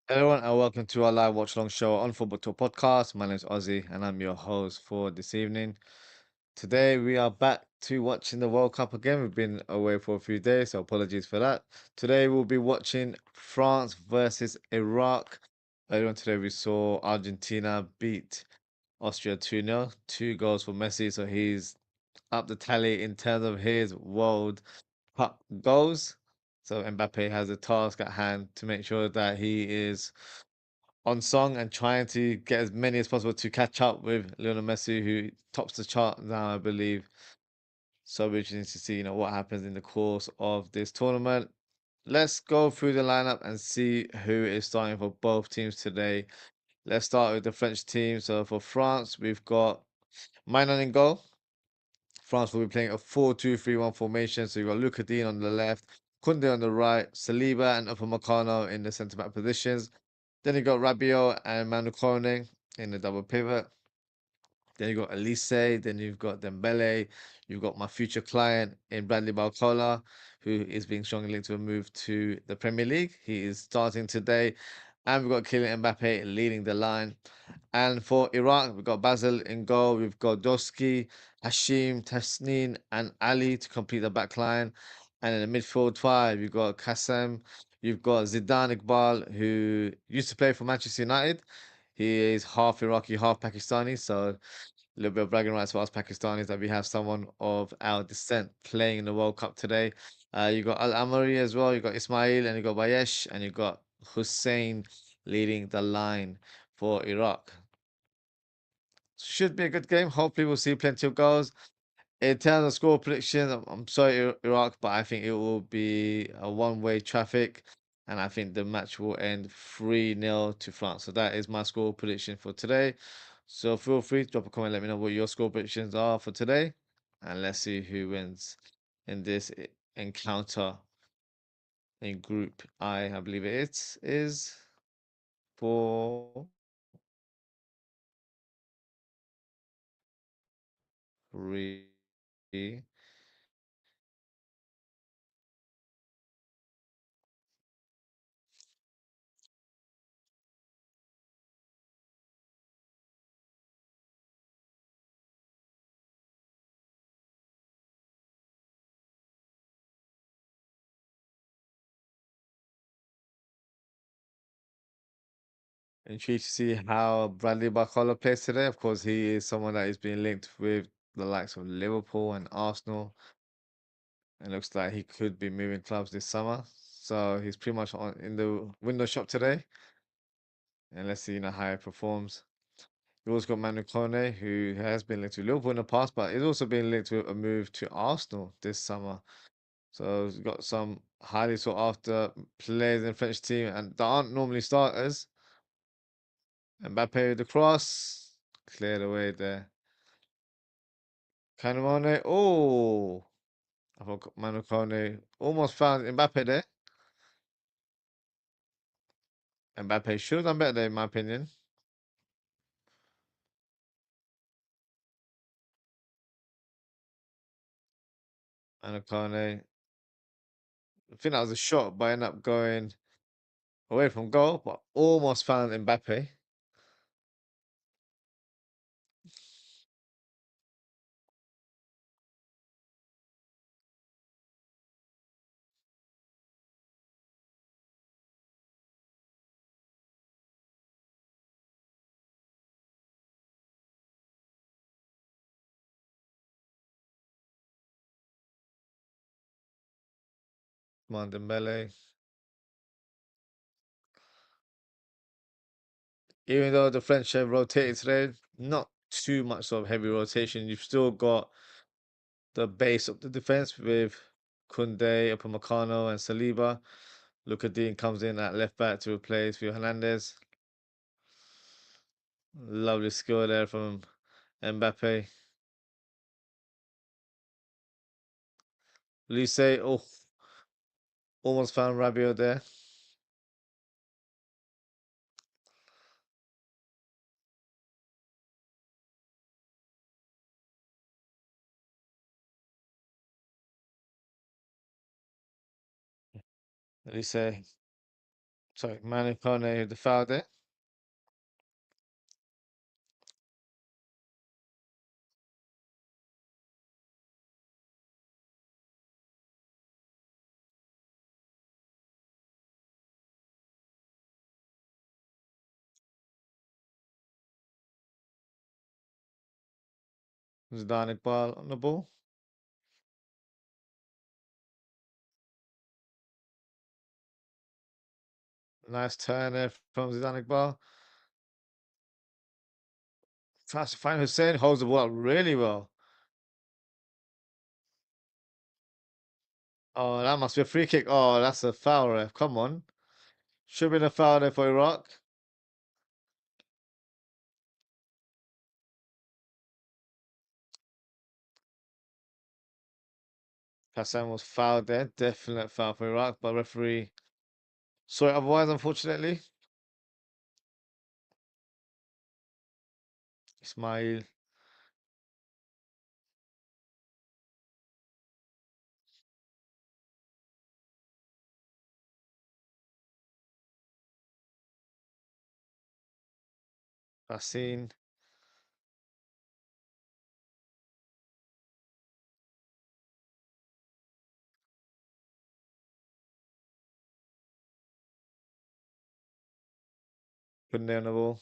Hello and welcome to our live watch along show on Football Talk Podcast. My name is Ozzy and I'm your host for this evening. Today we are back to watching the World Cup again. We've been away for a few days, so apologies for that. Today we'll be watching France versus Iraq. Earlier on today we saw Argentina beat Austria 2-0, 2 goals for Messi, so he's up the tally in terms of his World Cup goals. So Mbappe has a task at hand to make sure that he is on song and trying to get as many as possible to catch up with Lionel Messi, who tops the chart now, I believe. So we're interesting to see, what happens in the course of this tournament. Let's go through the lineup and see who is starting for both teams today. Let's start with the French team. So for France, we've got Maignan in goal. France will be playing a 4-2-3-1 formation. So you've got Luka Dean on the left, Kunde on the right, Saliba and Upamecano in the centre back positions. Then you got Rabiot and Manu Kone in the double pivot. Then you got Elise, then you've got Dembele, you've got my future client in Bradley Barcola, who is being strongly linked to a move to the Premier League. He is starting today. And we've got Kylian Mbappe leading the line. And for Iraq, we've got Basel in goal. We've got Doski, Hashim, Tasnin, and Ali to complete the back line. And in the midfield five, you've got Kassem, you've got Zidane Iqbal, who used to play for Manchester United. He is half Iraqi, half Pakistani. So a little bit of bragging rights for us Pakistanis that we have someone of our descent playing in the World Cup today. You got Al Amari as well. You got Ismail and you got Bayesh and you got Hussein leading the line for Iraq. Should be a good game. Hopefully, we'll see plenty of goals. In terms of score predictions, I'm sorry, Iraq, but I think it will be a one-way traffic, and I think the match will end 3-0 to France. So that is my score prediction for today. So feel free to drop a comment, let me know what your score predictions are for today, and let's see who wins in this encounter in Group I believe it is for three. Intrigued to see how Bradley Barcola plays today. Of course, he is someone that is being linked with the likes of Liverpool and Arsenal. It looks like he could be moving clubs this summer. So he's pretty much on in the window shop today. And let's see, how he performs. You also got Manu Kone, who has been linked to Liverpool in the past, but he's also been linked to a move to Arsenal this summer. So he's got some highly sought after players in the French team and that aren't normally starters. Mbappe with the cross. Cleared away there. Kanamane. Oh, I thought Manu Kone almost found Mbappe there. Mbappe should have done better there, in my opinion. Manu Kone. I think that was a shot, but ended up going away from goal, but almost found Mbappe. Come on, Dembele. Even though the French have rotated today, not too much sort of heavy rotation. You've still got the base of the defense with Kunde, Upamecano, and Saliba. Luka Dean comes in at left back to replace Theo Hernandez. Lovely skill there from Mbappe. Lise, oh, almost found Rabiot there. Lise Sorry, Manu Kone, the foul there. Zidane Iqbal on the ball. Nice turn there from Zidane Iqbal. Tries to find Hussein, holds the ball up really well. Oh, that must be a free kick. Oh, that's a foul, ref. Come on. Should have been a foul there for Iraq. Hassan was fouled there. Definite foul for Iraq, but referee saw it otherwise, unfortunately. Ismail. Racine. Kunde on the ball.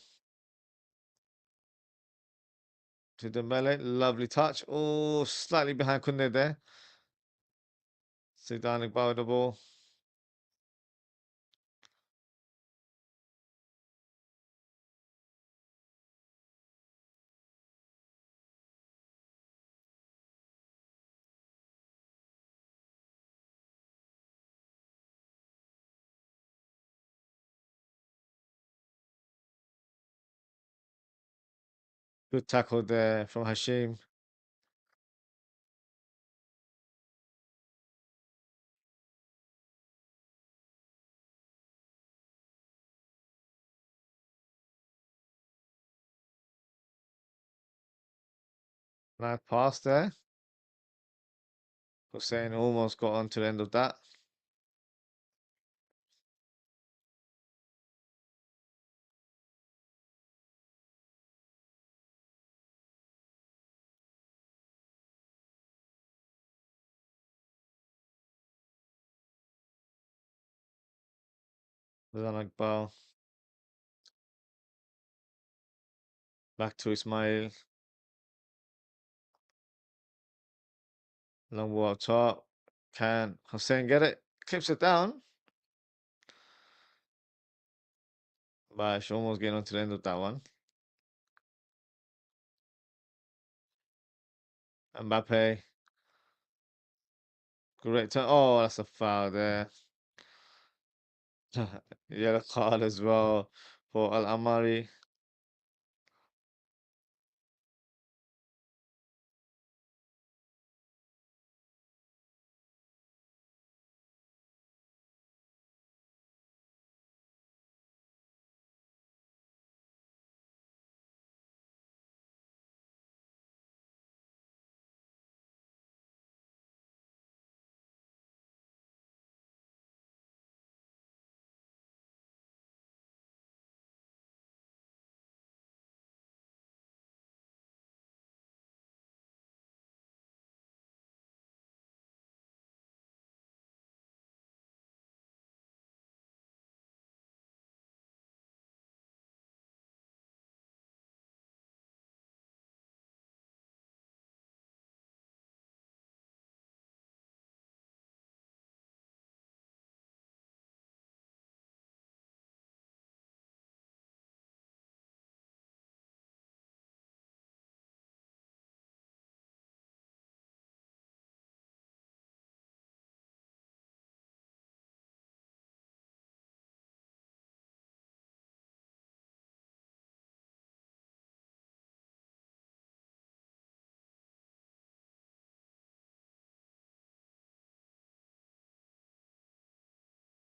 To Dembele. Lovely touch. Oh, slightly behind Kunde there. Zidane Iqbal with the ball. Good tackle there from Hashim. Nice pass there. Hussein almost got on to the end of that. Zidane Iqbal. Back to Ismail. Long ball up top. Can Hussein get it? Clips it down. Bash almost getting on to the end of that one. Mbappe. Great turn. Oh, that's a foul there. Yellow card as well for Al Amari.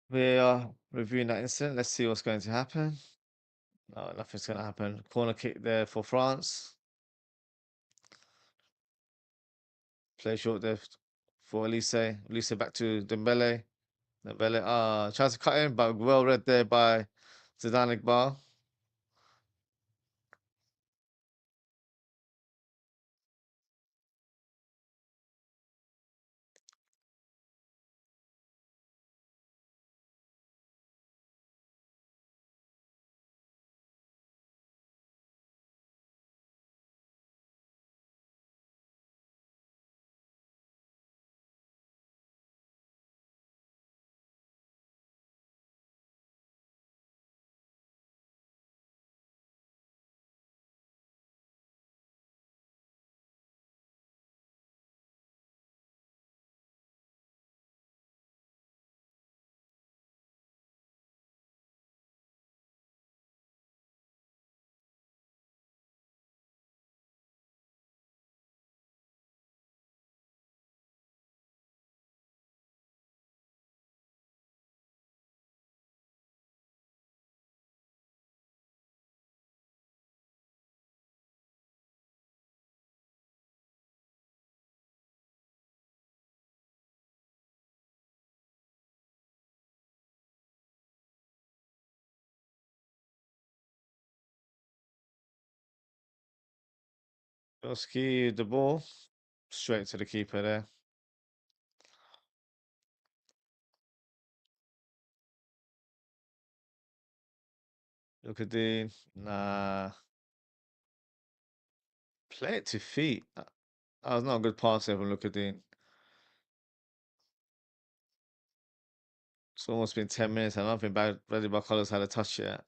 We are reviewing that incident. Let's see what's going to happen. No, nothing's going to happen. Corner kick there for France. Play short there for Elise. Elise back to Dembele. Dembele, tries to cut in, but well read there by Zidane Iqbal. Joski, the ball straight to the keeper there. Look at the nah, play it to feet. That was not a good pass there from Lukadin. It's almost been 10 minutes. I don't think Bradley Barcolla's had a touch yet.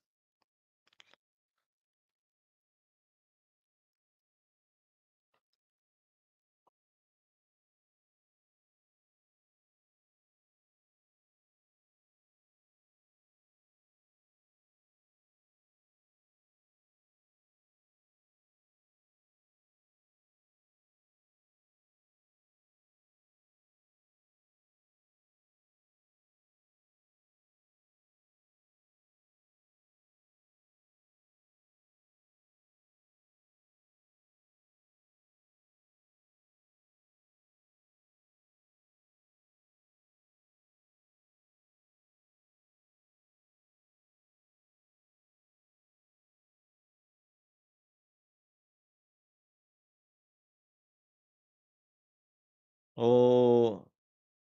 Oh,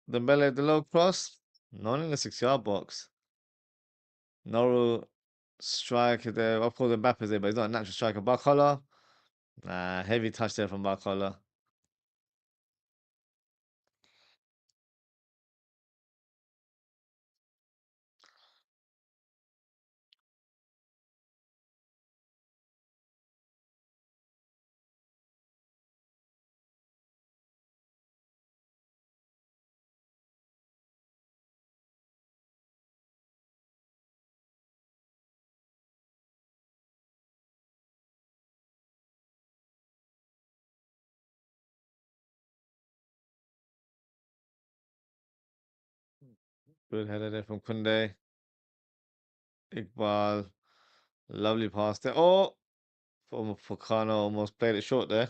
Dembele, the low cross. Not in the 6 yard box. No striker there. Of course, Mbappe's there, but he's not a natural striker. Barcola. Nah, heavy touch there from Barcola. Good header there from Kunde. Iqbal. Lovely pass there. Oh, from Focano almost played it short there.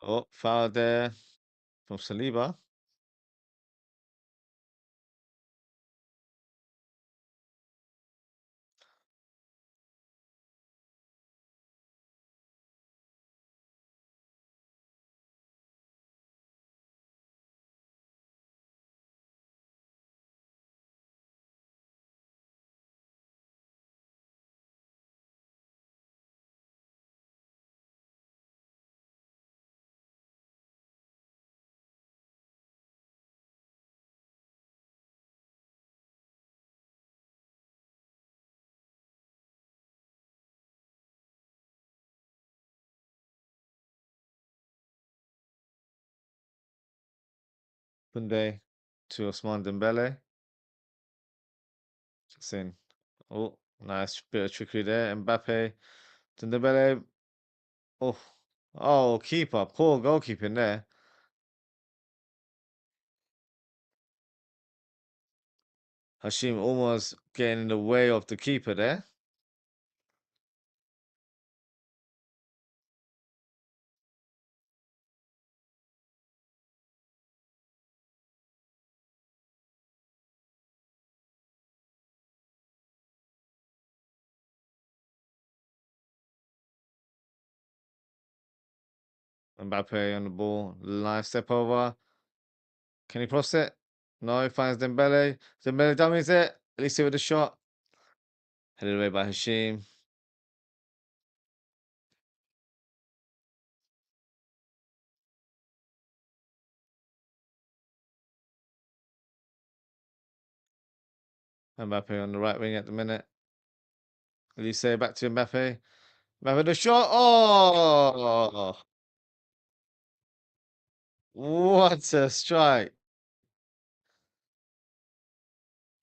Oh, foul there from Saliba. Kunde to Osman Dembele. It's in. Oh, nice bit of trickery there. Mbappe to Dembele. Oh, oh, keeper. Poor goalkeeping there. Hashim almost getting in the way of the keeper there. Mbappe on the ball. Nice step over. Can he cross it? No, he finds Dembele. Dembele dummies it. At least with a shot. Headed away by Hashim. Mbappe on the right wing at the minute. Elise back to Mbappe. Mbappe the shot. Oh, what a strike.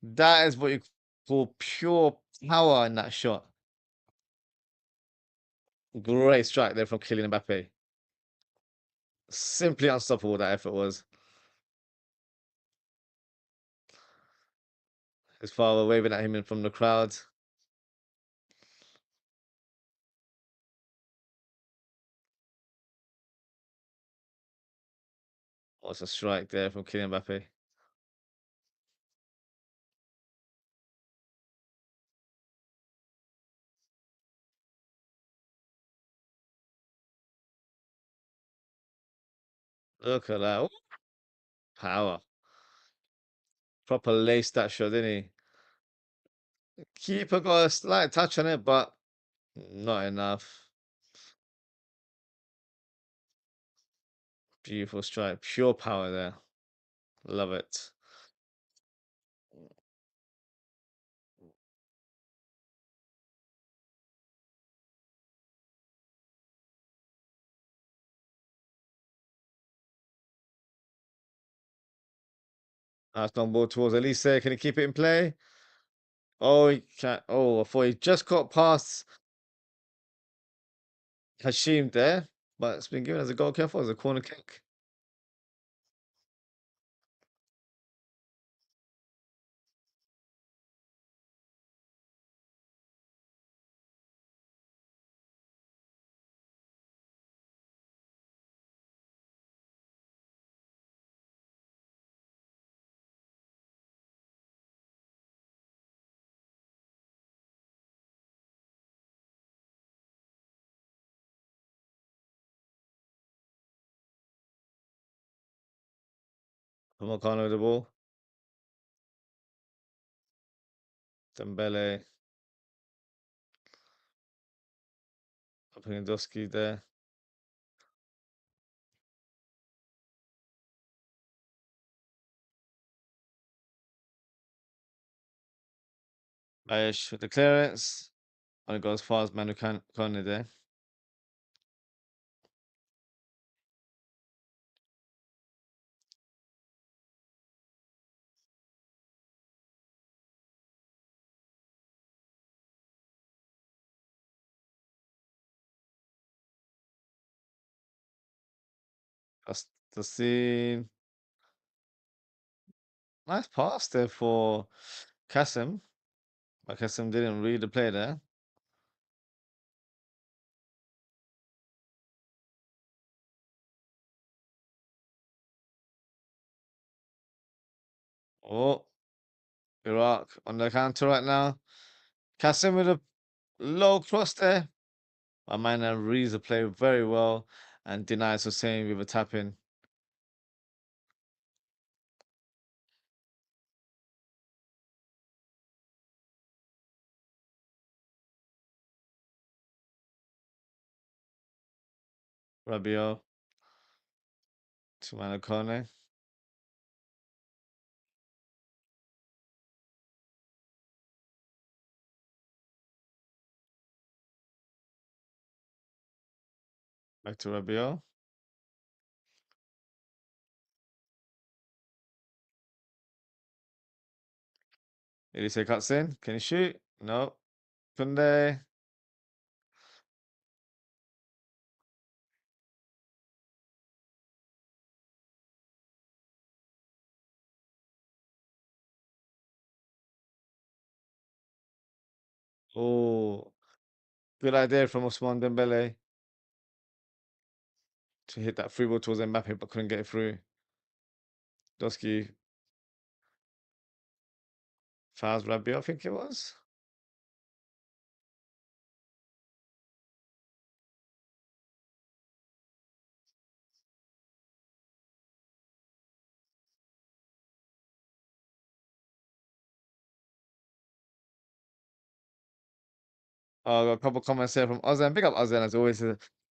That is what you call pure power in that shot. Great strike there from Kylian Mbappe. Simply unstoppable that effort was. His father waving at him in from the crowd. What's a strike there from Kylian Mbappe. Look at that. Ooh, power. Proper lace that shot, didn't he? Keeper got a slight touch on it, but not enough. Beautiful strike. Pure power there. Love it. Nice long ball towards Elise. Can he keep it in play? Oh, he can't. Oh, I thought he just got past Hashim there, but it's been given as a goal. Careful, as a corner kick. Pamecano with the ball. Dembele. Papagandowski there. Bayesh with the clearance. Only got as far as Manu Kone there. That's the scene. Nice pass there for Kasim. But Kasim didn't read the play there. Oh, Iraq on the counter right now. Kasim with a low cross there. My man reads the play very well and denies Hussein with a tap in. Rabiot to Manu Kone. Back to Rabiot. Elise cuts in. Can he shoot? No. Kunde. Oh, good idea from Ousmane Dembele to hit that free ball towards Mbappe, but couldn't get it through. Doski fouls Rabiot, I think it was. I got a couple comments here from Ozan. Big up Ozan as always.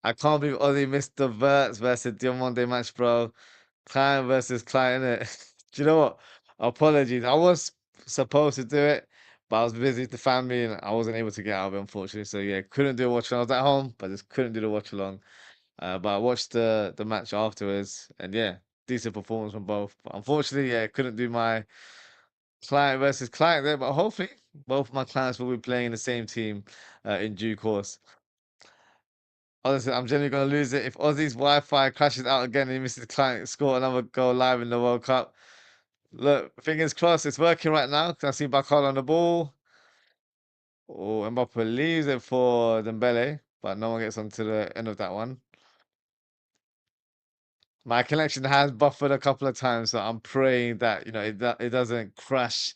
I can't believe Ozzy missed the Verts versus Diamante match, bro. Client versus client, innit? Do you know what? Apologies. I was supposed to do it, but I was busy with the family and I wasn't able to get out of it, unfortunately. So yeah, couldn't do a watch along. I was at home, but just couldn't do the watch along. But I watched the match afterwards, and yeah, decent performance from both. But unfortunately, yeah, couldn't do my client versus client there. But hopefully, both my clients will be playing in the same team in due course. Honestly, I'm generally going to lose it if Aussie's Wi-Fi crashes out again and he misses the client score another goal live in the World Cup. Look, fingers crossed, it's working right now because I see Bakal on the ball. Oh, Mbappe leaves it for Dembele, but no one gets onto the end of that one. My connection has buffered a couple of times, so I'm praying that it doesn't crash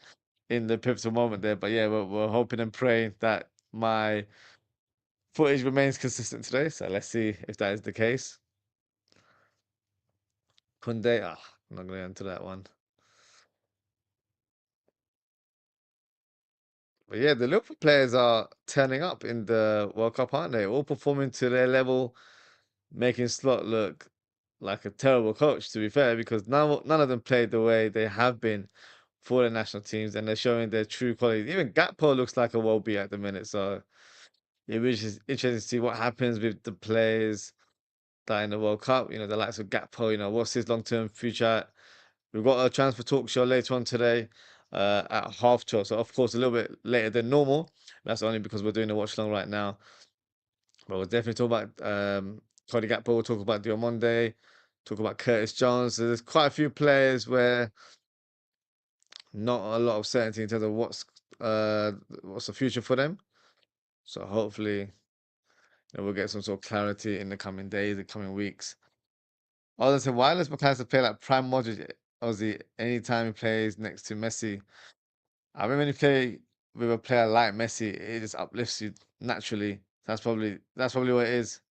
in the pivotal moment there. But yeah, we're hoping and praying that my footage remains consistent today. So let's see if that is the case. Kunde, I'm not going to enter that one. But yeah, the Liverpool players are turning up in the World Cup, aren't they? All performing to their level, making Slot look like a terrible coach, to be fair, because none of them played the way they have been for the national teams, and they're showing their true quality. Even Gakpo looks like a world beat at the minute, so it was just interesting to see what happens with the players that are in the World Cup. You know, the likes of Gakpo. You know, what's his long-term future? We've got a transfer talk show later on today at 12:30. So, of course, a little bit later than normal. That's only because we're doing a watch along right now. But we'll definitely talk about Cody Gakpo. We'll talk about Diomande. Talk about Curtis Jones. So there's quite a few players where not a lot of certainty in terms of what's the future for them. So hopefully we'll get some sort of clarity in the coming days, the coming weeks. I was gonna say, why does McAllister play like prime Modric, Ozzy, anytime he plays next to Messi? I mean, when you play with a player like Messi, it just uplifts you naturally. That's probably what it is.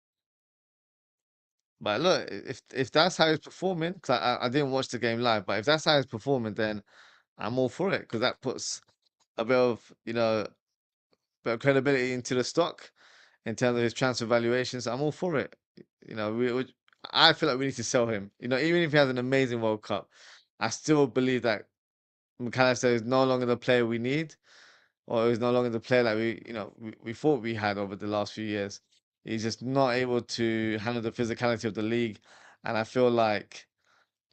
But look, if that's how he's performing, because I didn't watch the game live, but if that's how he's performing, then I'm all for it because that puts a bit of bit of credibility into the stock in terms of his transfer valuations. I'm all for it. You know, I feel like we need to sell him. You know, even if he has an amazing World Cup, I still believe that McAllister is no longer the player we need, or is no longer the player that we thought we had over the last few years. He's just not able to handle the physicality of the league, and I feel like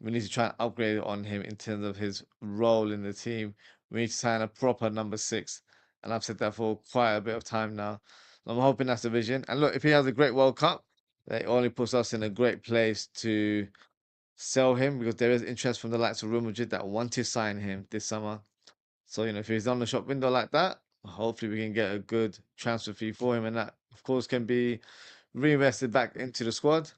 we need to try and upgrade on him in terms of his role in the team. We need to sign a proper number six, and I've said that for quite a bit of time now. I'm hoping that's the vision. And look, if he has a great World Cup, that only puts us in a great place to sell him because there is interest from the likes of Real Madrid that want to sign him this summer. So, if he's on the shop window like that, hopefully we can get a good transfer fee for him, and that, of course, can be reinvested back into the squad.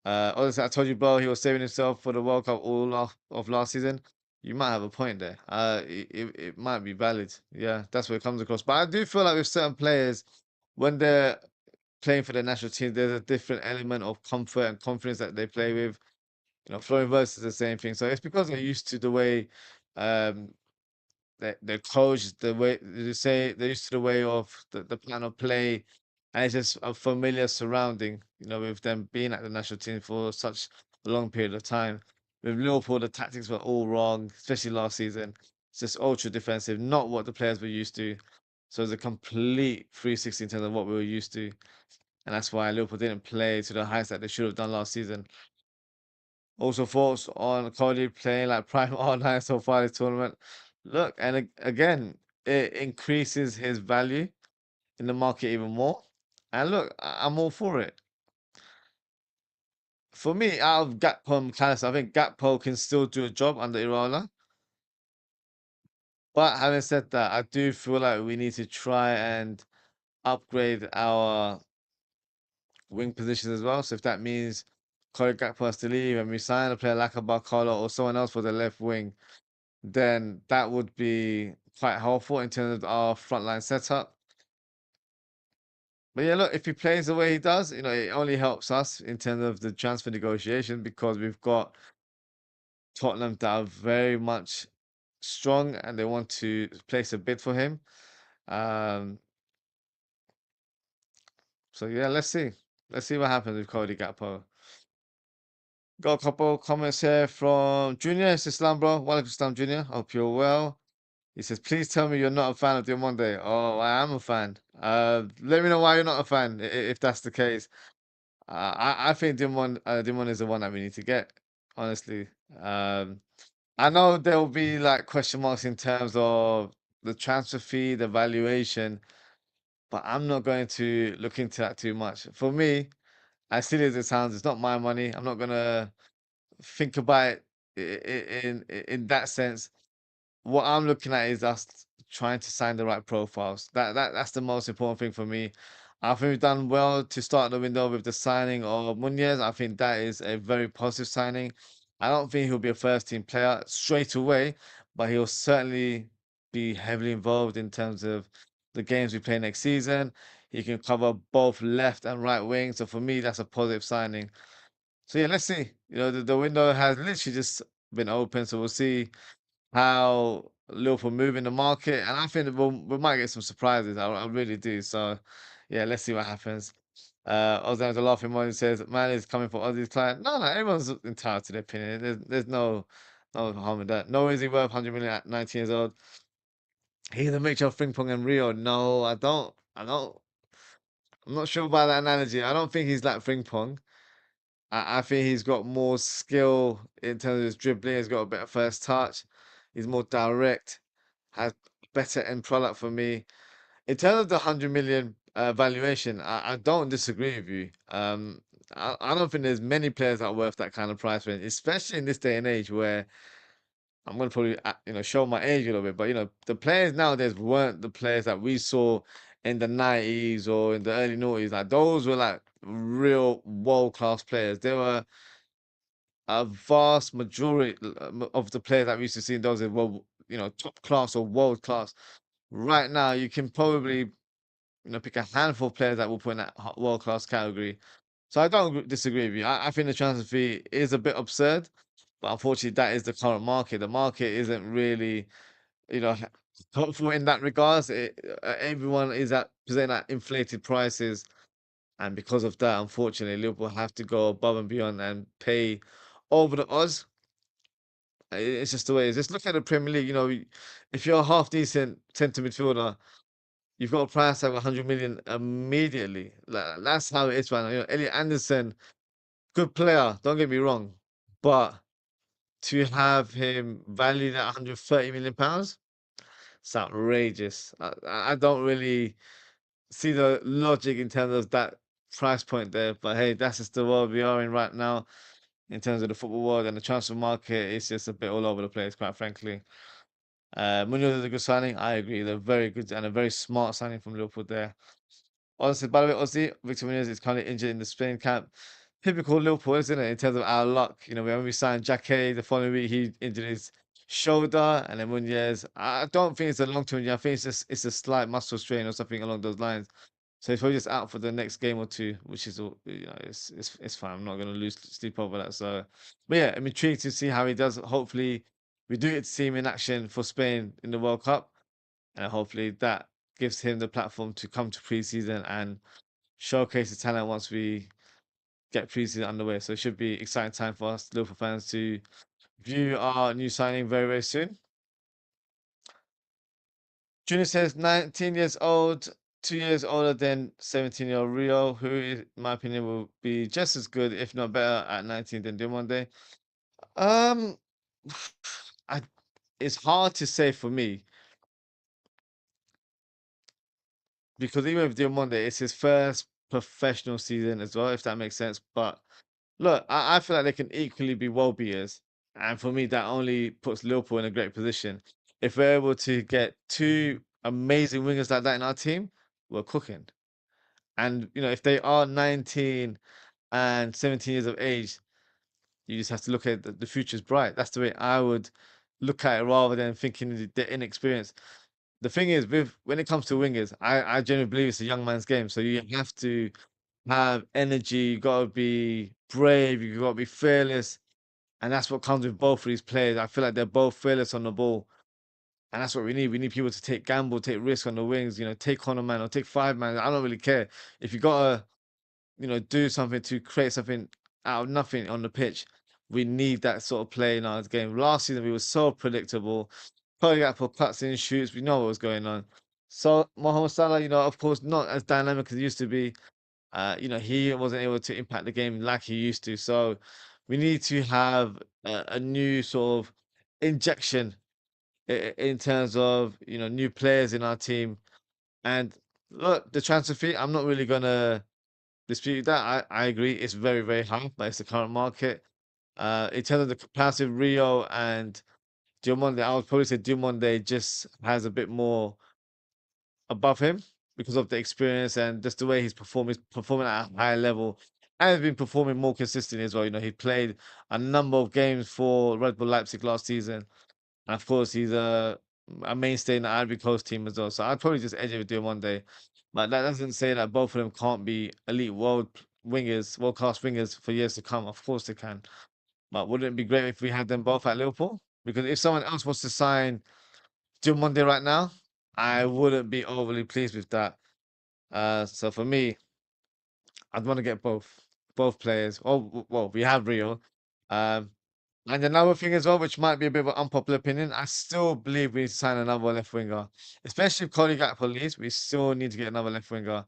Honestly, I told you, Bo, he was saving himself for the World Cup of last season. You might have a point there. It might be valid. Yeah, that's what it comes across. But I do feel like with certain players, when they're playing for the national team, there's a different element of comfort and confidence that they play with. Florian Wirtz is the same thing. So it's because they're used to the way um, their coach, the way they say they're used to the way of the plan of play, and it's just a familiar surrounding, with them being at the national team for such a long period of time. With Liverpool, the tactics were all wrong, especially last season. It's just ultra defensive, not what the players were used to. So it's a complete 360 in terms of what we were used to. And that's why Liverpool didn't play to the heights that they should have done last season. Also, thoughts on Cody playing like prime R9 so far this tournament. Look, and again, it increases his value in the market even more. And look, I'm all for it. For me, out of Gakpo and McAllister, I think Gakpo can still do a job under Iraola. But having said that, I do feel like we need to try and upgrade our wing positions as well. So if that means Corey Gakpo has to leave and we sign a player like a Barcola or someone else for the left wing, then that would be quite helpful in terms of our frontline setup. But yeah, look, if he plays the way he does, it only helps us in terms of the transfer negotiation because we've got Tottenham that are very much strong and they want to place a bid for him. Um, so yeah, let's see. Let's see what happens with Cody Gakpo. Got a couple comments here from Junior. It's Islam, bro. Welcome, Islam Junior. Hope you're well. He says, please tell me you're not a fan of Diomande. Oh, I am a fan. Let me know why you're not a fan, if that's the case. I think Diamond is the one that we need to get, honestly. Um, I know there will be like question marks in terms of the transfer fee, the valuation, but I'm not going to look into that too much. For me, as silly as it sounds, it's not my money. I'm not gonna think about it in that sense. What I'm looking at is us trying to sign the right profiles. That's the most important thing for me. I think we've done well to start the window with the signing of Munez. I think that is a very positive signing. I don't think he'll be a first team player straight away, but he'll certainly be heavily involved in terms of the games we play next season. He can cover both left and right wing. So for me, that's a positive signing. So yeah, let's see. The window has literally just been open, so we'll see how Liverpool move in the market, and I think that we might get some surprises. I really do. So, yeah, let's see what happens. Ozan's a laughing one who says, "Man is coming for Ozzy's client." No, no, everyone's entitled to their opinion. There's no harm in that. No, is he worth 100 million at 19 years old? He's a mixture of Ping Pong and Rio. No, I don't. I don't. I'm not sure about that analogy. I don't think he's like Ping Pong. I think he's got more skill in terms of his dribbling. He's got a better first touch. He's more direct. Has better end product for me. In terms of the 100 million valuation, I don't disagree with you. I don't think there's many players that are worth that kind of price range, especially in this day and age where I'm going to probably show my age a little bit, but the players nowadays weren't the players that we saw in the 90s or in the early 90s. Like those were like real world class players. They were a vast majority of the players that we used to see in those were top class or world class. Right now, you can probably pick a handful of players that will put in that world class category. So I don't disagree with you. I think the transfer fee is a bit absurd, but unfortunately, that is the current market. The market isn't really helpful in that regards. Everyone is at presenting at inflated prices, and because of that, unfortunately, Liverpool have to go above and beyond and pay over the odds. It's just the way it is. Just look at the Premier League. If you're a half decent centre midfielder, you've got a price tag of 100 million immediately. Like, that's how it is right now. Elliot Anderson, good player. Don't get me wrong, but to have him valued at 130 million pounds, it's outrageous. I don't really see the logic in terms of that price point there. But hey, that's just the world we are in right now in terms of the football world and the transfer market. It's just a bit all over the place, quite frankly. Munoz is a good signing. I agree. They're very good and a very smart signing from Liverpool there. Honestly, by the way, Ozzy, Victor Munoz is currently injured in the Spain camp. Typical Liverpool, isn't it? In terms of our luck. When we signed Jacquet the following week, he injured his shoulder, and then Munoz. I don't think it's a long term injury. I think it's a slight muscle strain or something along those lines. So he's probably just out for the next game or two, which is it's fine. I'm not gonna lose sleep over that. So, but yeah, I'm intrigued to see how he does. Hopefully, we do get to see him in action for Spain in the World Cup, and hopefully that gives him the platform to come to preseason and showcase his talent once we get preseason underway. So it should be exciting time for us Liverpool fans to view our new signing very very soon. Junior says 19 years old, 2 years older than 17-year-old Rio, who, in my opinion, will be just as good, if not better, at 19 than Diomande. Um, I it's hard to say for me because even with Diamande, it's his first professional season as well, if that makes sense. But look, I feel like they can equally be world beaters. And for me, that only puts Liverpool in a great position. If we're able to get two amazing wingers like that in our team, we're cooking. And, if they are 19 and 17 years of age, you just have to look at the future's bright. That's the way I would look at it rather than thinking they're inexperienced. The thing is, with when it comes to wingers, I genuinely believe it's a young man's game. So you have to have energy, you gotta be brave, you gotta be fearless. And that's what comes with both of these players. I feel like they're both fearless on the ball. And that's what we need. We need people to take gamble, take risk on the wings, take on a man or take five man. I don't really care. If you gotta, do something to create something out of nothing on the pitch, we need that sort of play in our game. Last season we were so predictable. Probably out for cuts in shoots. We know what was going on. So Mohamed Salah, of course, not as dynamic as he used to be. He wasn't able to impact the game like he used to. So we need to have a new sort of injection in terms of new players in our team. And look, the transfer fee, I'm not really gonna dispute that. I agree, it's very very high, but it's the current market. In terms of the capacity of Rio and Diomande, I would probably say Diomande just has a bit more above him because of the experience and just the way he's performing at a higher level and he's been performing more consistently as well. He played a number of games for Red Bull Leipzig last season. And of course, he's a mainstay in the Ivory Coast team as well. So I'd probably just edge it with him one day. But that doesn't say that both of them can't be elite wingers, world class wingers for years to come. Of course they can. But wouldn't it be great if we had them both at Liverpool? Because if someone else wants to sign Joe Monday right now, I wouldn't be overly pleased with that. So for me, I'd want to get both players. Oh, well, we have Rio. Um, and another thing as well, which might be a bit of an unpopular opinion, I still believe we need to sign another left winger, especially if Cody Gakpo leaves. We still need to get another left winger.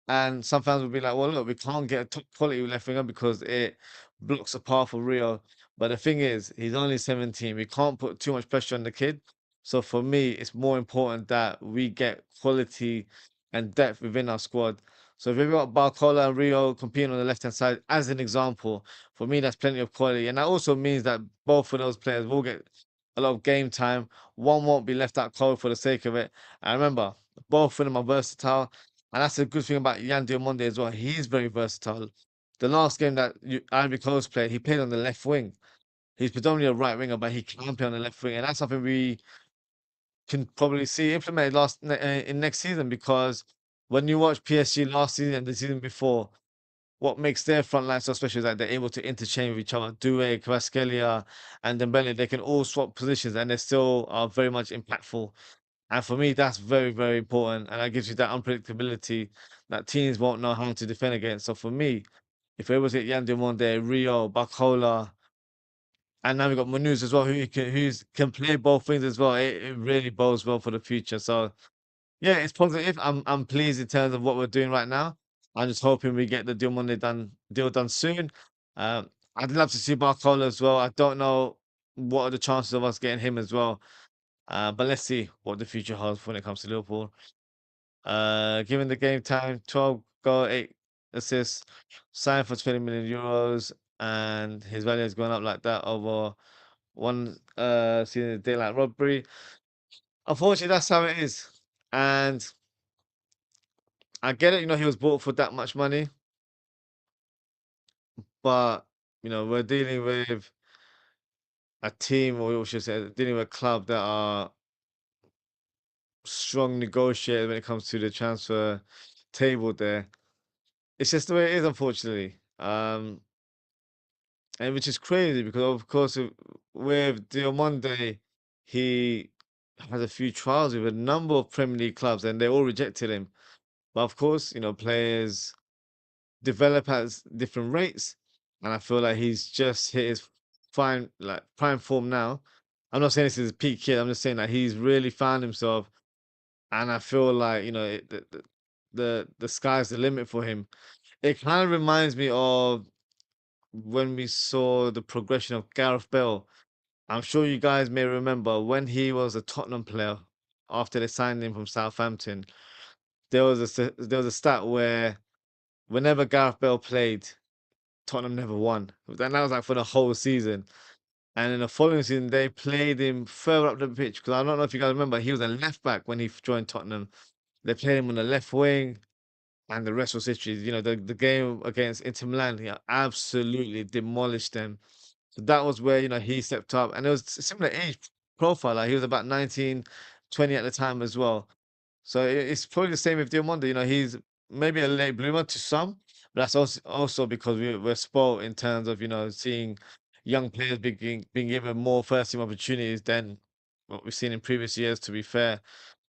And some fans will be like, well, look, we can't get a top quality left winger because it blocks a path for Rio. But the thing is, he's only 17. We can't put too much pressure on the kid. So for me, it's more important that we get quality and depth within our squad. So if we've got Barcola and Rio competing on the left hand side, as an example, for me, that's plenty of quality. And that also means that both of those players will get a lot of game time. One won't be left out cold for the sake of it. And remember, both of them are versatile. And that's a good thing about Yan Diomande as well. He's very versatile. The last game that Ivory Coast played, he played on the left wing. He's predominantly a right winger, but he can play on the left wing. And that's something we can probably see implemented in next season because when you watch PSG last season and the season before, what makes their front line so special is that they're able to interchange with each other. Doué, Kvaratskhelia, and Dembele, they can all swap positions and they still are very much impactful. And for me, that's very, very important. And that gives you that unpredictability that teams won't know how to defend against. So for me, if we're able to get Yan Diomande, Rio, Barcola, and now we've got Manuz as well, who can play both things as well, it really bodes well for the future. So yeah, it's positive. I'm pleased in terms of what we're doing right now. I'm just hoping we get the deal done soon. I'd love to see Barcola as well. I don't know what are the chances of us getting him as well. But let's see what the future holds when it comes to Liverpool. Given the game time, 12 goal, 8 assists, signed for 20 million euros, and his value has gone up like that over one season of daylight robbery. Unfortunately, that's how it is. And I get it, he was bought for that much money, but we're dealing with a team, or we should say, dealing with a club that are strong negotiators when it comes to the transfer table there. It's just the way it is, unfortunately. And which is crazy because, of course, with Diomande, he has a few trials with a number of Premier League clubs, and they all rejected him. But of course, players develop at different rates, and I feel like he's just hit his prime form now. I'm not saying this is his peak kid. I'm just saying that he's really found himself, and I feel like the sky's the limit for him. It kind of reminds me of when we saw the progression of Gareth Bale. I'm sure you guys may remember when he was a Tottenham player after they signed him from Southampton. There was a stat where whenever Gareth Bale played, Tottenham never won. And that was like for the whole season. And in the following season, they played him further up the pitch. Because I don't know if you guys remember, he was a left back when he joined Tottenham. They played him on the left wing, and the rest was history. You know, the game against Inter Milan, he absolutely demolished them. So that was where, he stepped up. And it was a similar age profile. Like he was about 19, 20 at the time as well. So it's probably the same with Diamondo. He's maybe a late bloomer to some, but that's also because we're spoiled in terms of seeing young players being given more first team opportunities than what we've seen in previous years. To be fair,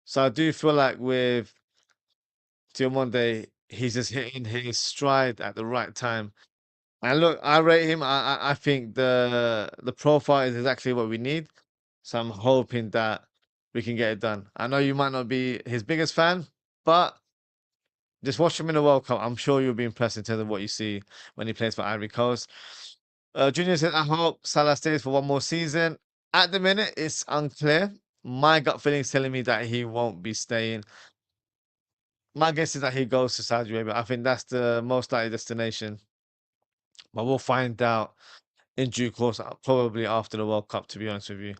so I do feel like with Diamonde, he's just hitting his stride at the right time. And look, I rate him. I think the profile is exactly what we need. So I'm hoping that we can get it done. I know you might not be his biggest fan, but just watch him in the World Cup. I'm sure you'll be impressed in terms of what you see when he plays for Ivory Coast. Junior said, I hope Salah stays for one more season. At the minute, it's unclear. My gut feeling is telling me that he won't be staying. My guess is that he goes to Saudi Arabia. I think that's the most likely destination. But we'll find out in due course, probably after the World Cup, to be honest with you.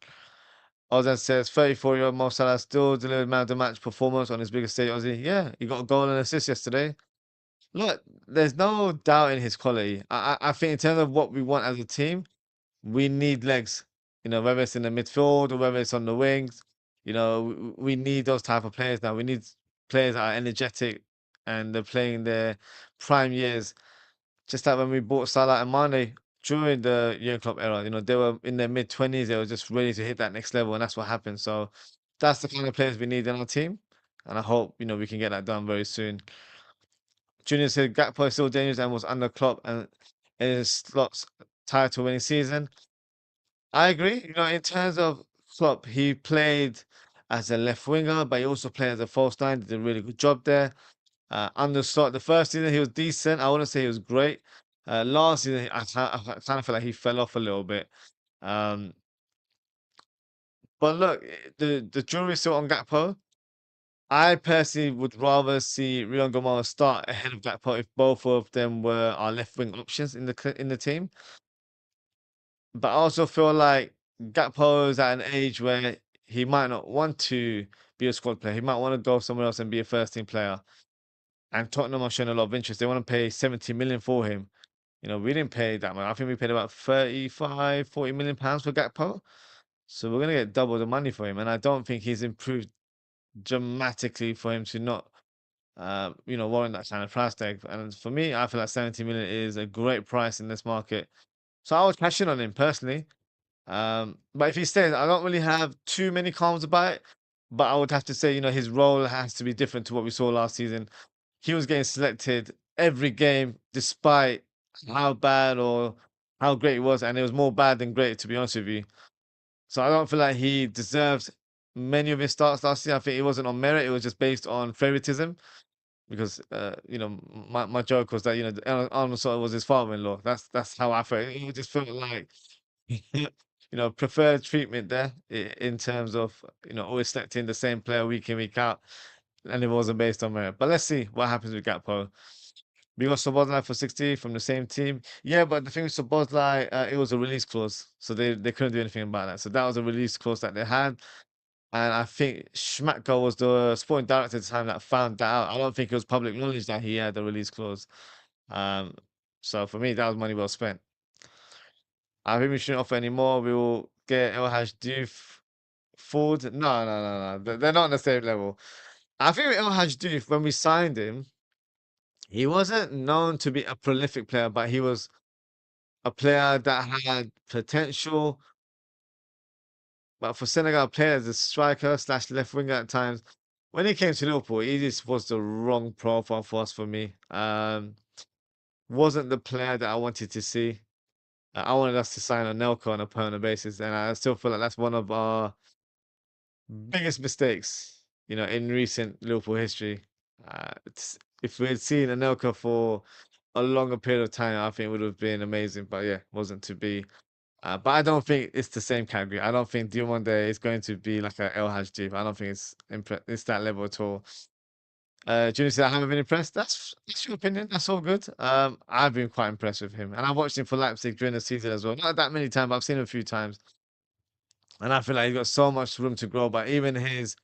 Ozan says 34-year-old Mo Salah still delivered man of the match performance on his biggest stage. Ozzy, yeah, he got a goal and assist yesterday. Look, there's no doubt in his quality. I think in terms of what we want as a team, we need legs. Whether it's in the midfield or whether it's on the wings, we need those type of players now. We need players that are energetic and they're playing their prime years. Just like when we bought Salah and Mane during the Jurgen Klopp era, they were in their mid-20s. They were just ready to hit that next level, and that's what happened. So that's the kind of players we need in our team, and I hope we can get that done very soon. Junior said Gakpo is still dangerous and was under Klopp and is slots title winning season. I agree. In terms of Klopp, he played as a left winger, but he also played as a false nine. Did a really good job there. Under Slot, the first season he was decent. I wouldn't say he was great. Last season, I kind of feel like he fell off a little bit. Um, but look, the jury's still on Gakpo. I personally would rather see Rion Gomara start ahead of Gakpo if both of them were our left wing options in the team. But I also feel like Gakpo is at an age where he might not want to be a squad player. He might want to go somewhere else and be a first team player. And Tottenham are showing a lot of interest. They want to pay 70 million for him. We didn't pay that much. I think we paid about 35, 40 million pounds for Gakpo. So we're gonna get double the money for him. And I don't think he's improved dramatically for him to not warrant that kind of price tag. And for me, I feel like 70 million is a great price in this market. So I would cash in on him personally. But if he stays, I don't really have too many qualms about it. But I would have to say, his role has to be different to what we saw last season. He was getting selected every game, despite how bad or how great he was, and it was more bad than great, to be honest with you. So I don't feel like he deserves many of his starts last year. I think it wasn't on merit; it was just based on favoritism. Because my joke was that Arnold Slot was his father-in-law. That's how I felt. It just felt like preferred treatment there in terms of always selecting the same player week in week out, and it wasn't based on merit. But let's see what happens with Gakpo. We got Szoboszlai for 60 from the same team. Yeah, but the thing with Szoboszlai, it was a release clause, so they couldn't do anything about that. So that was a release clause that they had. And I think Schmatko was the sporting director at the time that found that out. I don't think it was public knowledge that he had a release clause. Um, so for me, that was money well spent. I think we shouldn't offer any more. We will get El Haj Diouf forward. No, no, no, no. They're not on the same level. I think with El Haj Diouf, when we signed him, he wasn't known to be a prolific player, but he was a player that had potential. But for Senegal, player as a striker slash left winger at times, when he came to Liverpool, he just was the wrong profile for us for me. Wasn't the player that I wanted to see. I wanted us to sign Anelka on a permanent basis, and I still feel like that's one of our biggest mistakes, in recent Liverpool history. If we had seen Anelka for a longer period of time, I think it would have been amazing. But yeah, wasn't to be. But I don't think it's the same category. I don't think Diomande is going to be like a El Hadj Diouf. I don't think it's that level at all. Junior said I haven't been impressed. That's your opinion. That's all good. I've been quite impressed with him, and I watched him for Leipzig during the season as well. Not that many times, but I've seen him a few times, and I feel like he's got so much room to grow. But even his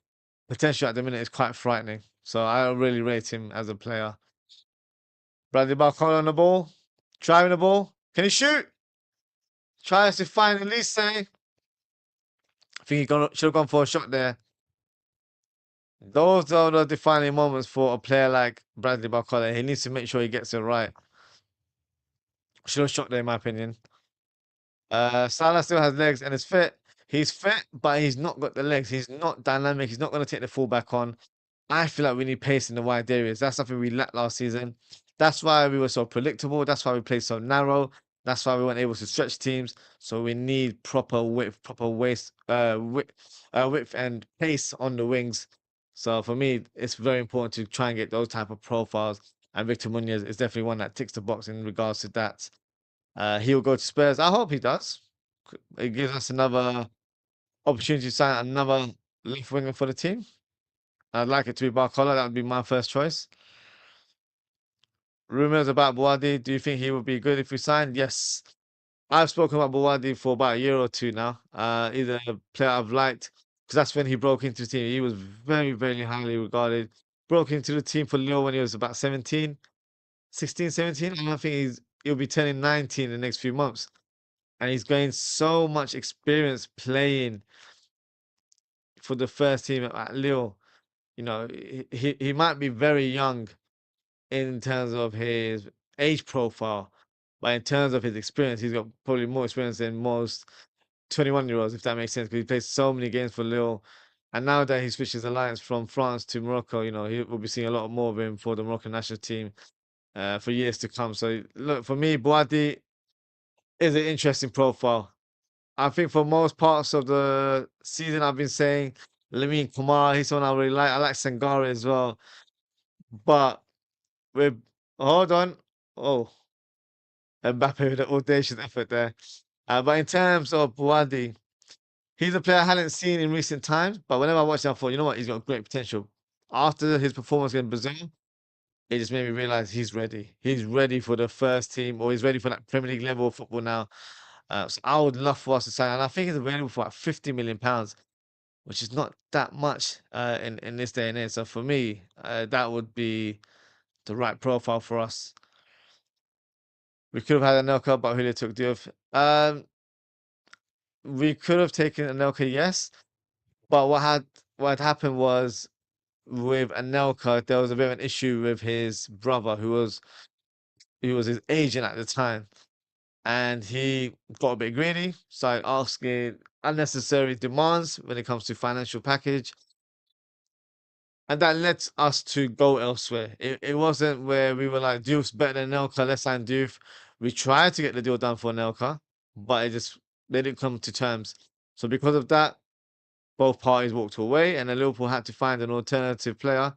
potential at the minute is quite frightening. So I don't really rate him as a player. Bradley Barcola on the ball, driving the ball. Can he shoot? Tries to find Elise. I think should have gone for a shot there. Those are the defining moments for a player like Bradley Barcola. He needs to make sure he gets it right. Should have shot there, in my opinion. Salah still has legs and is fit. He's fit, but he's not got the legs. He's not dynamic. He's not going to take the fullback on. I feel like we need pace in the wide areas. That's something we lacked last season. That's why we were so predictable. That's why we played so narrow. That's why we weren't able to stretch teams. So we need proper width, proper width and pace on the wings. So for me, it's very important to try and get those type of profiles. And Victor Munoz is definitely one that ticks the box in regards to that. He'll go to Spurs. I hope he does. It gives us another opportunity to sign another left winger for the team. I'd like it to be Barcola. That would be my first choice. Rumors about Buwadi. Do you think he would be good if we signed? Yes. I've spoken about Buwadi for about a year or two now. He's a player I've liked because that's when he broke into the team. He was very, very highly regarded. Broke into the team for Lille when he was about 17, 16, 17. And I think he'll be turning 19 in the next few months. And he's gained so much experience playing for the first team at Lille. You know, he might be very young in terms of his age profile, but in terms of his experience, he's got probably more experience than most 21-year-olds, if that makes sense, because he plays so many games for Lille. And now that he switches alliance from France to Morocco, you know, he will be seeing a lot more of him for the Moroccan national team for years to come. So, look, for me, Boadi is an interesting profile. I think for most parts of the season, I've been saying Lamine Kamara, he's someone I really like. I like Sangare as well. But with, hold on. Oh, Mbappe with an audacious effort there. But in terms of Buadi, he's a player I hadn't seen in recent times. But whenever I watch him, I thought, you know what, he's got great potential. After his performance in Brazil, it just made me realize he's ready. He's ready for the first team, or he's ready for that Premier League level of football now. So I would love for us to sign, and I think he's available for like £50 million, which is not that much in this day and age. So for me, that would be the right profile for us. We could have had Anelka, but Julio took Diouf. We could have taken Anelka, yes, but what had happened was with Anelka, there was a bit of an issue with his brother, who was his agent at the time, and he got a bit greedy, started asking unnecessary demands when it comes to financial package. And that led us to go elsewhere. It wasn't where we were like, Diouf's better than Nelka, let's sign Diouf. We tried to get the deal done for Nelka, but they didn't come to terms. So because of that, both parties walked away, and then Liverpool had to find an alternative player.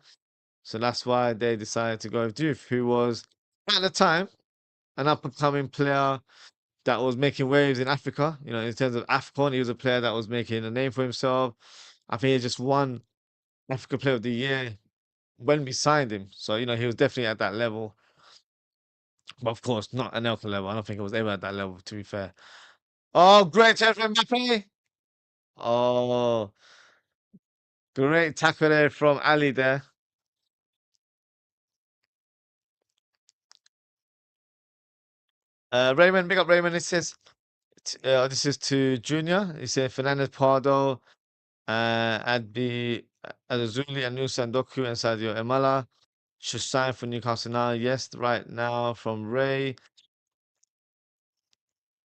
So that's why they decided to go with Diouf, who was at the time an up and coming player that was making waves in Africa. You know, in terms of AFCON, he was a player that was making a name for himself. I think he just won Africa Player of the Year when we signed him. So, you know, he was definitely at that level. But of course, not an Elka level. I don't think it was ever at that level, to be fair. Oh, great tackle from Mbappe. Oh, great tackle there from Ali there. Raymond, big up Raymond. This is to Junior. He said Fernandez Pardo, Adazuli, Anusa Ndoku, and Sadio Emala should sign for Newcastle now. Yes, right now from Ray.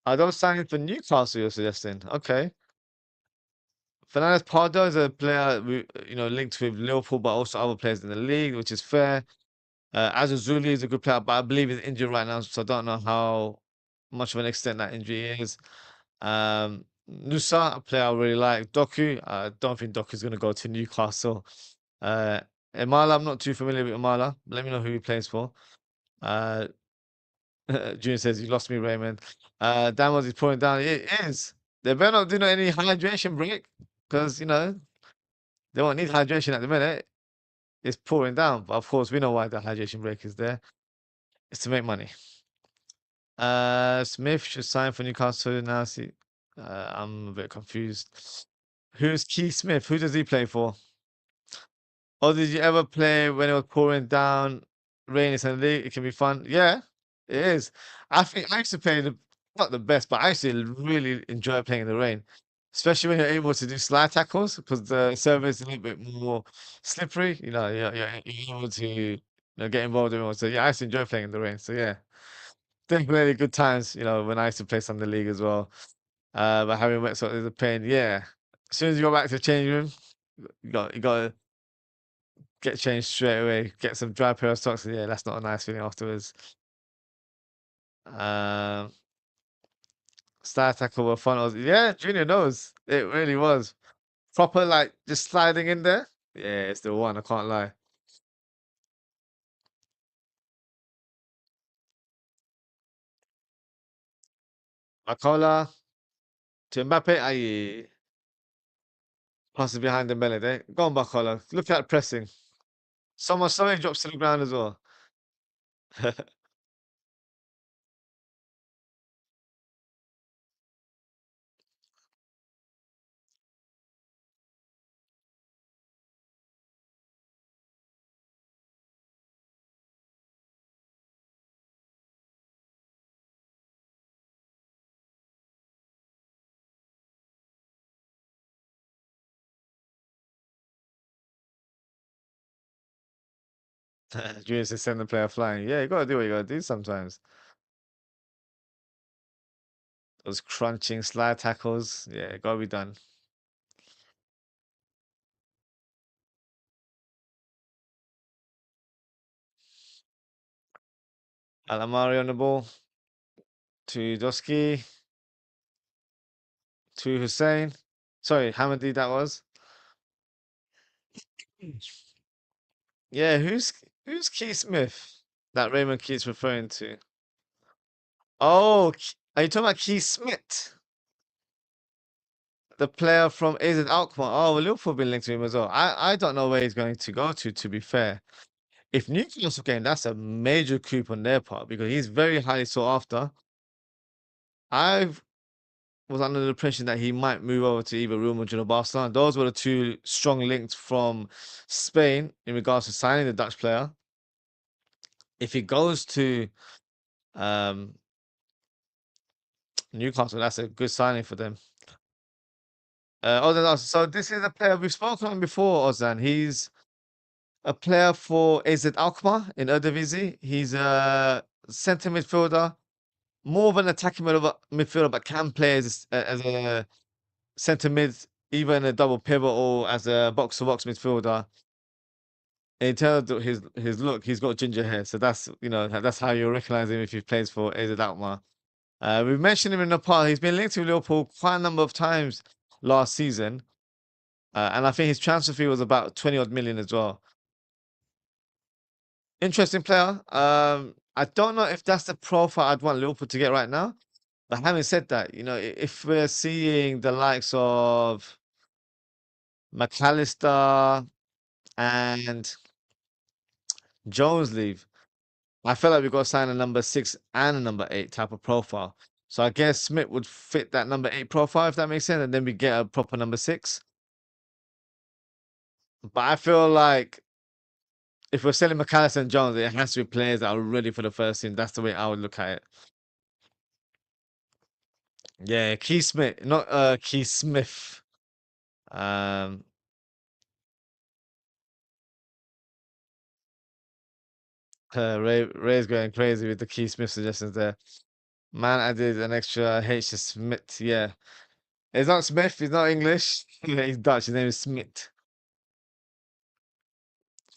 Are those signing for Newcastle you're suggesting? Okay. Fernandez Pardo is a player linked with Liverpool, but also other players in the league, which is fair. Azazuli is a good player, but I believe he's injured right now, so I don't know how much of an extent that injury is. Nusa, a player I really like. Doku, I don't think Doku's going to go to Newcastle. Uh, Imala, I'm not too familiar with Imala. Let me know who he plays for. Uh, Junior says, "You lost me, Raymond." Dan was pouring down. It is. They better not do any hydration break because they won't need hydration at the minute. It's pouring down. But of course, we know why the hydration break is there. It's to make money. Smith should sign for Newcastle now. See, I'm a bit confused. Who's Keith Smith? Who does he play for? Or did you ever play when it was pouring down, rain in the league? It can be fun. Yeah, it is. I think I used to play not the best, but I used to really enjoy playing in the rain, especially when you're able to do slide tackles because the surface is a little bit more slippery. You're able to get involved in it. So yeah, I used to enjoy playing in the rain. So yeah, definitely good times. When I used to play Sunday league as well. But having wet sort of the pain. Yeah, as soon as you go back to the changing room, you got to get changed straight away, get some dry pair of socks. Yeah, that's not a nice feeling afterwards. Um, Style tackle were fun. Yeah, Junior knows. It really was. Proper, like, just sliding in there. Yeah, it's the one, I can't lie. Makola to Mbappe. Aye. Passes behind the belly there. Go on, Makola. Look at pressing. Somebody drops to the ground as well. Junior says send the player flying. Yeah, you gotta do what you gotta do sometimes. Those crunching slide tackles. Yeah, gotta be done. Alamari on the ball to Doski to Hussein. Sorry, Hamadi that was. Yeah, who's Keith Smith that Raymond keeps referring to? Oh, are you talking about Keith Smith, the player from AZ Alkmaar? Oh, well, Liverpool been linked to him as well. I don't know where he's going to go to be fair. If Newcastle game, that's a major coup on their part because he's very highly sought after. I was under the impression that he might move over to either Real Madrid or Barcelona. Those were the two strong links from Spain in regards to signing the Dutch player. If he goes to um, Newcastle, that's a good signing for them. Ozan, so this is a player we've spoken on before, Ozan. He's a player for AZ Alkmaar in Eredivisie. He's a centre midfielder, more of an attacking midfielder, but can play as a centre mid, even a double pivot or as a box-to-box midfielder. In terms of his look, he's got ginger hair, so that's how you recognize him if he plays for AZ Alkmaar. We've mentioned him in the past. He's been linked to Liverpool quite a number of times last season. And I think his transfer fee was about 20 odd million as well. Interesting player. I don't know if that's the profile I'd want Liverpool to get right now. But having said that, if we're seeing the likes of McAllister and Jones leave, I feel like we've got to sign a number 6 and a number 8 type of profile. So I guess Smith would fit that number 8 profile, if that makes sense, and then we get a proper number 6. But I feel like if we're selling McAllister and Jones, it has to be players that are ready for the first team. That's the way I would look at it. Yeah, Keith Smith, not Keith Smith. Um, Ray's going crazy with the Keith Smith suggestions there. Man, I did an extra H to Smith. Yeah, it's not Smith. He's not English. He's Dutch. His name is Smith.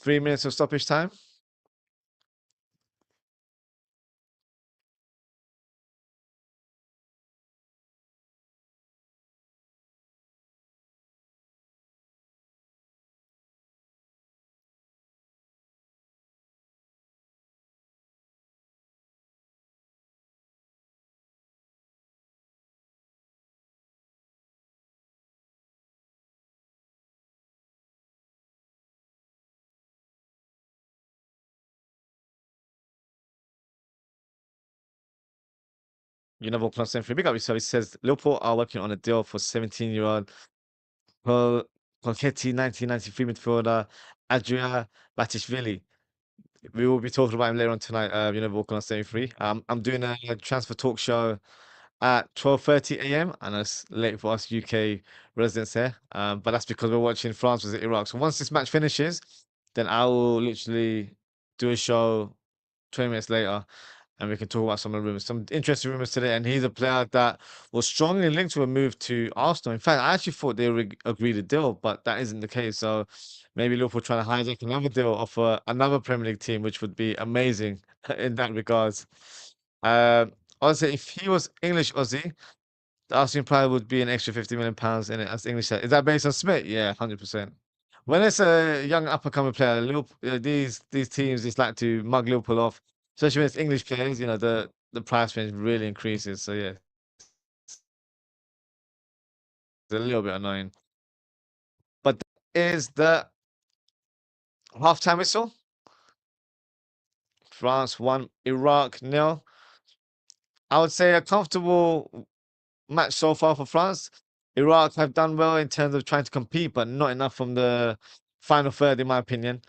3 minutes of stoppage time. Club saying free. Big up yourself. He says Liverpool are working on a deal for 17-year-old Kolketi 1993 midfielder Adria Batishvili. We will be talking about him later on tonight. Volkan on 73. I'm doing a transfer talk show at 12:30 a.m. and it's late for us UK residents here. But that's because we're watching France versus Iraq. So once this match finishes, then I will literally do a show 20 minutes later and we can talk about some of the rumors, some interesting rumors today. And he's a player that was strongly linked to a move to Arsenal. In fact, I actually thought they agreed a deal, but that isn't the case. So maybe Liverpool trying to hijack another deal off another Premier League team, which would be amazing in that regards. Honestly, if he was English Aussie, the asking price would be an extra £50 million in it as English. Is that based on Smith? Yeah, 100%. When it's a young up and coming player, Liverpool, these teams just like to mug Liverpool off, especially when it's English players. The price range really increases. So yeah, it's a little bit annoying. But that is the halftime whistle. France won, Iraq nil. I would say a comfortable match so far for France. Iraq have done well in terms of trying to compete, but not enough from the final third, in my opinion.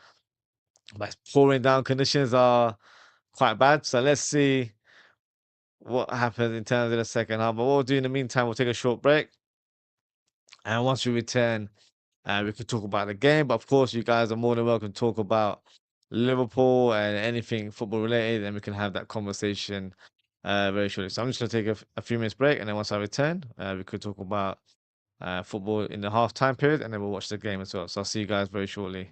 But pouring down conditions are quite bad. So let's see what happens in terms of the second half. But what we'll do in the meantime, we'll take a short break. And once we return, we could talk about the game. But of course, you guys are more than welcome to talk about Liverpool and anything football related, and we can have that conversation very shortly. So I'm just going to take a few minutes break, and then once I return, we could talk about football in the half time period, and then we'll watch the game as well. So I'll see you guys very shortly.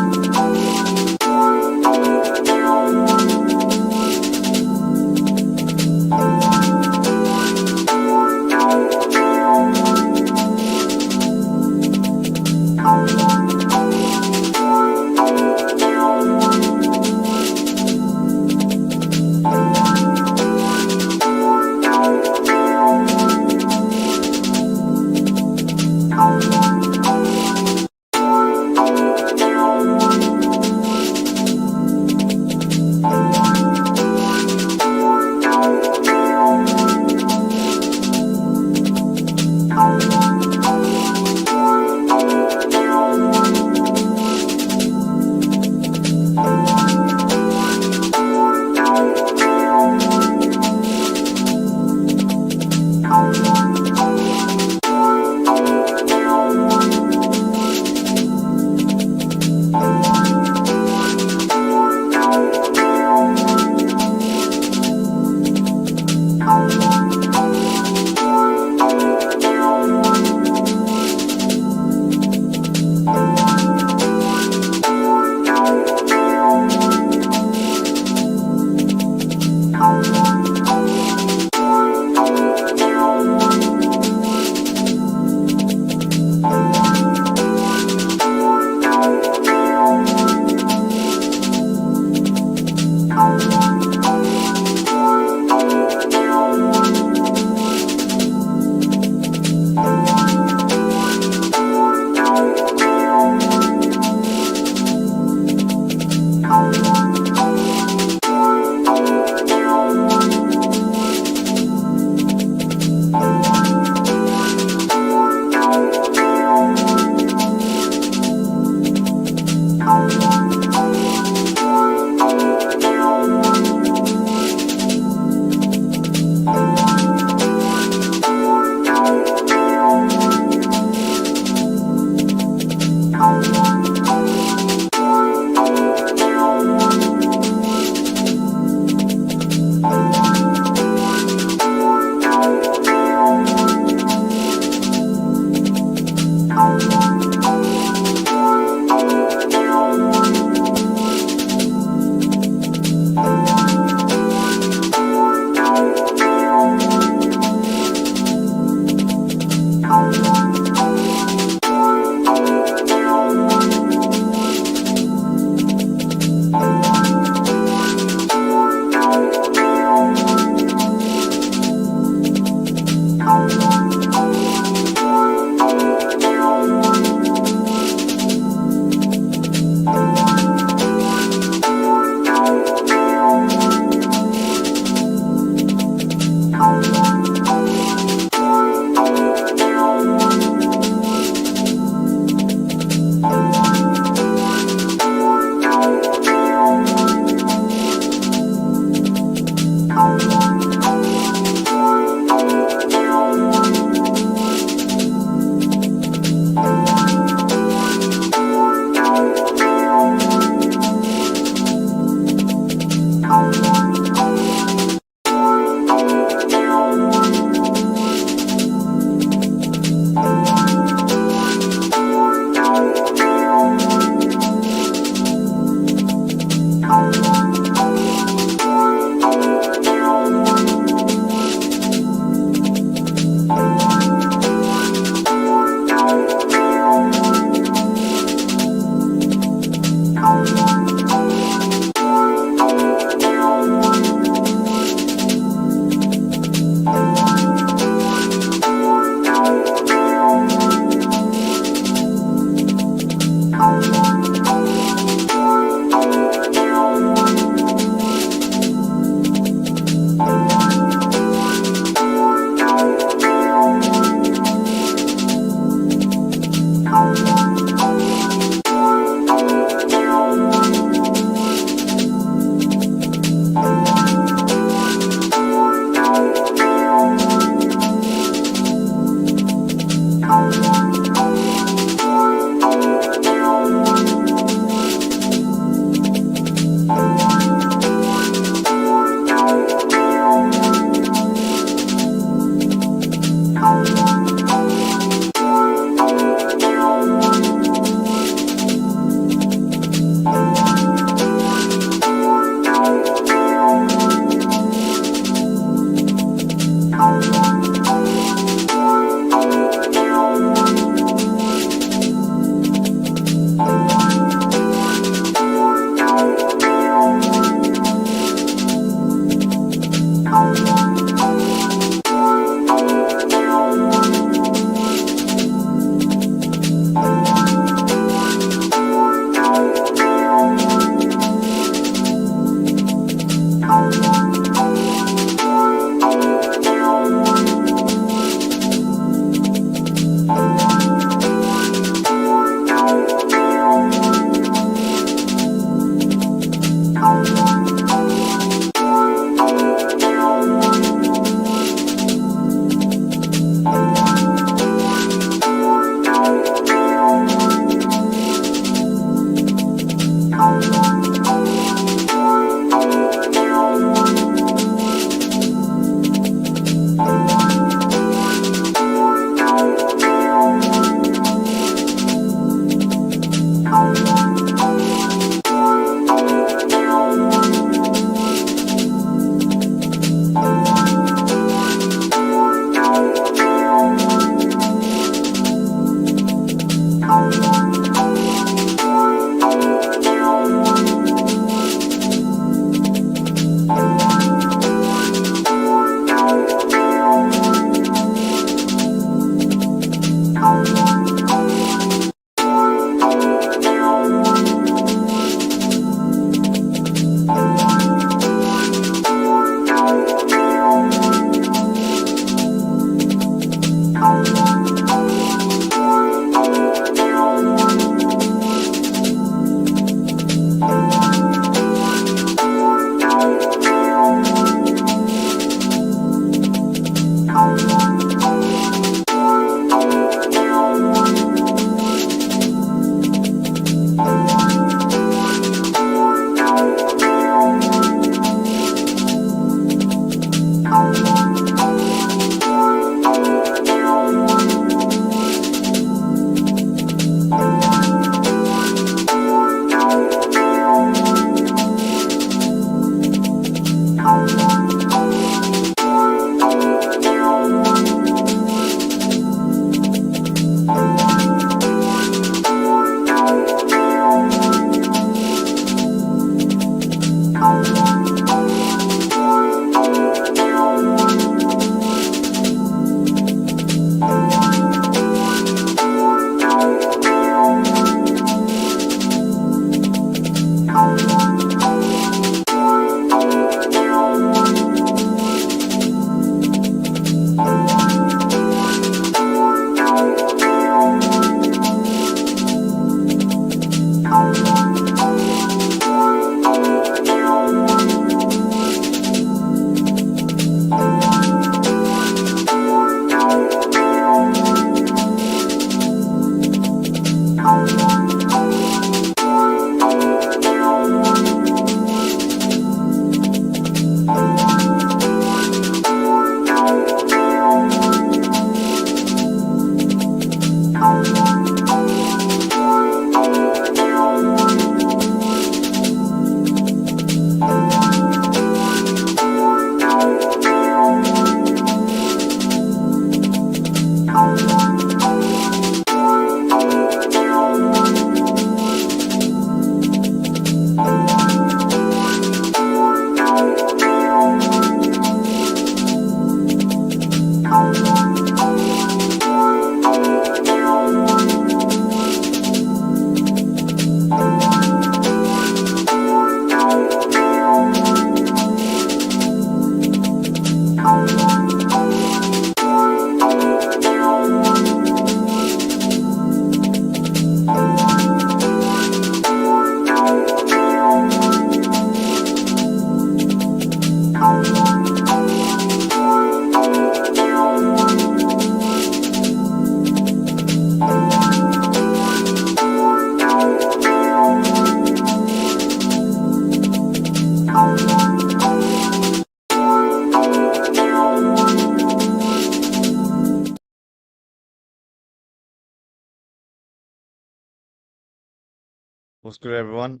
What's good, everyone?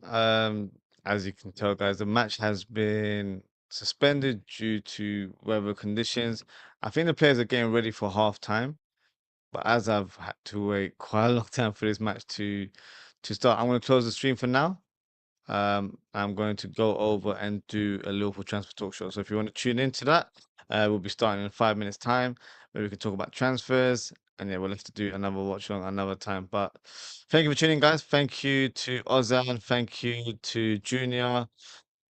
As you can tell, guys, the match has been suspended due to weather conditions. I think the players are getting ready for half time, but as I've had to wait quite a long time for this match to start, I'm going to close the stream for now. I'm going to go over and do a Liverpool transfer talk show. So if you want to tune into that, we'll be starting in 5 minutes' time, where we can talk about transfers. And yeah, we'll have to do another watch along another time. But thank you for tuning, guys. Thank you to Ozan. Thank you to Junior.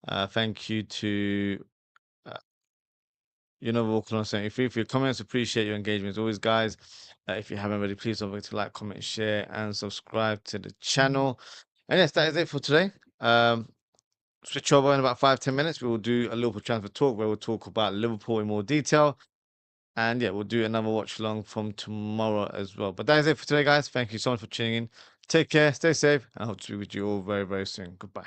Thank you to uh, Watchalong 73 for your comments. Appreciate your engagement as always, guys. If you haven't already, please don't forget to like, comment, share, and subscribe to the channel. And yes, that is it for today. Switch over in about 5-10 minutes. We will do a Liverpool transfer talk where we'll talk about Liverpool in more detail. And yeah, we'll do another watch along from tomorrow as well. But that is it for today, guys. Thank you so much for tuning in. Take care, stay safe, and I hope to be with you all very, very soon. Goodbye.